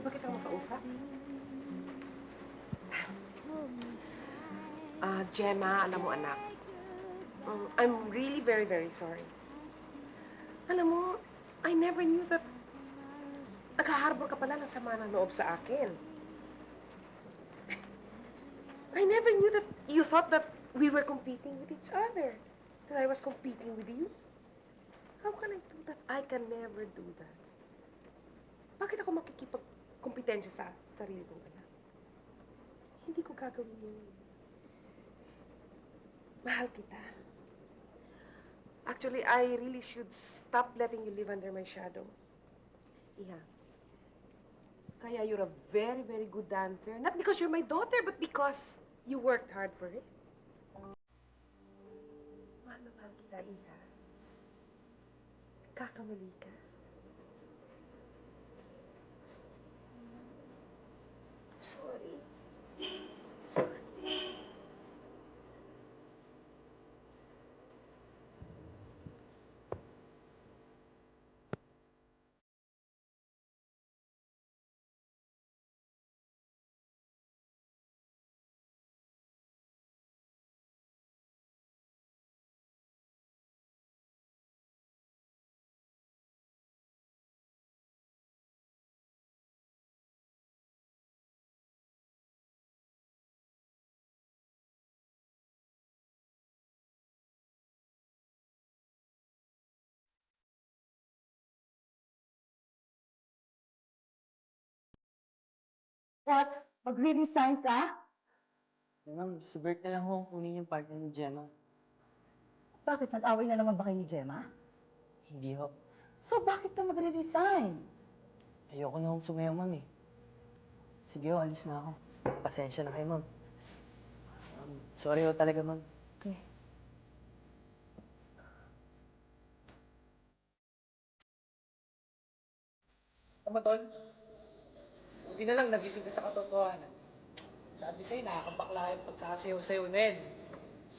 ba kitang makausap? Gemma, alam mo anak, I'm really very, very sorry. Alam mo, I never knew that nagkaharbor ka pala ng sama ng loob sa akin. I never knew that you thought that we were competing with each other. That I was competing with you. How can I do that? I can never do that. Bakit ako makikipagkompetensya sa sarili kong anak? Hindi ko gagawin yun. Mahal kita. Actually, I really should stop letting you live under my shadow. Iha. Kaya you're a very, very good dancer. Not because you're my daughter, but because you worked hard for it. Mahal na mahal kita, Iha. Kakamali ka. Sorry. What? Magre-resign ka? Ma'am, si Bert na lang ho kunin yung partner ni Gemma. Bakit? Nag-away na naman ba kayo ni Gemma? Hindi ho. So, bakit ka magre-resign? Ayoko na hong sumayaw, ma'am eh. Sige ho, alis na ako. Pasensya na kayo, ma'am. Sorry ho talaga, ma'am. Okay. Tama, Tol. Hindi na lang nagising ka sa katotohanan. Sabi sa'yo, nakakabakla yung pagsasayaw-sayaw na yun.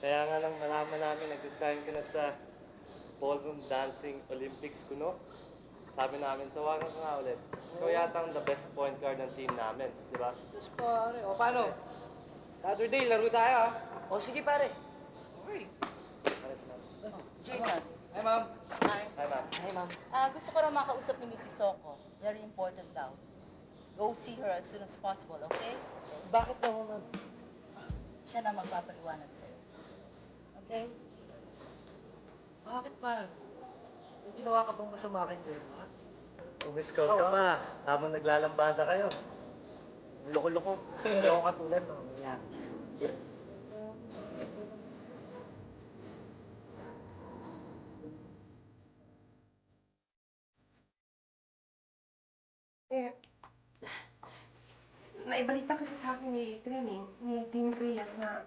Kaya nga lang nalaman namin nag-design ka na sa Ballroom Dancing Olympics ko, no? Sabi namin, tawagan ka nga ulit. Ikaw yata ang the best point guard ng team namin, di ba? Tapos pare, o paano? Saturday, laro tayo ah. O sige pare. Okay. Pares na. Jason. Hi, ma'am. Hi. Hi, ma'am. Hi ma'am. Gusto ko raw makausap ni Mrs. Soko. Very important daw. Go see her as soon as possible, okay? Bakit daw, ma'am? Siya na magpapaliwanag sa'yo. Okay? Bakit pa? May ginawa ka bang masama akin sa'yo, ha? Umiscout ka pa habang naglalambasa kayo. Loko-loko. Hindi ako katulad, no? Yan. Eh, naibalita kasi sa akin ni Training, ni Team Reyes na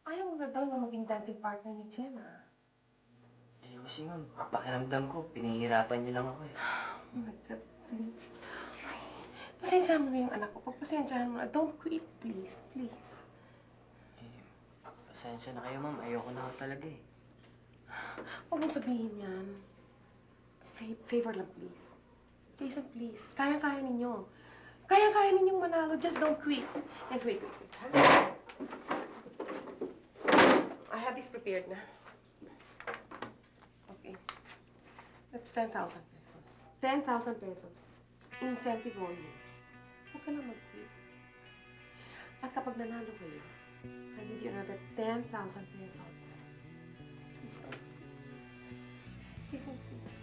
ayaw mo na daw na maging dancing partner ni Gemma. Eh, kasi ma'am, pakiramdam ko, pinahihirapan niyo lang ako eh. Oh my God, please. Ay, pasensyahan mo na yung anak ko. Pagpasensyahan mo na. Don't quit, please. Please. Eh, pasensya na kayo, ma'am. Ayoko na ako talaga eh. Huwag mong sabihin yan. Favor lang, please. Jason, please. Kaya-kaya ninyo. Kaya-kaya ninyong manalo. Just don't quit. And wait. I have this prepared na. Okay. That's 10,000 pesos. 10,000 pesos. Incentive only. Huwag ka lang mag-quit. At kapag nanalo kayo, I'll give you another 10,000 pesos. Please don't. Jason, please.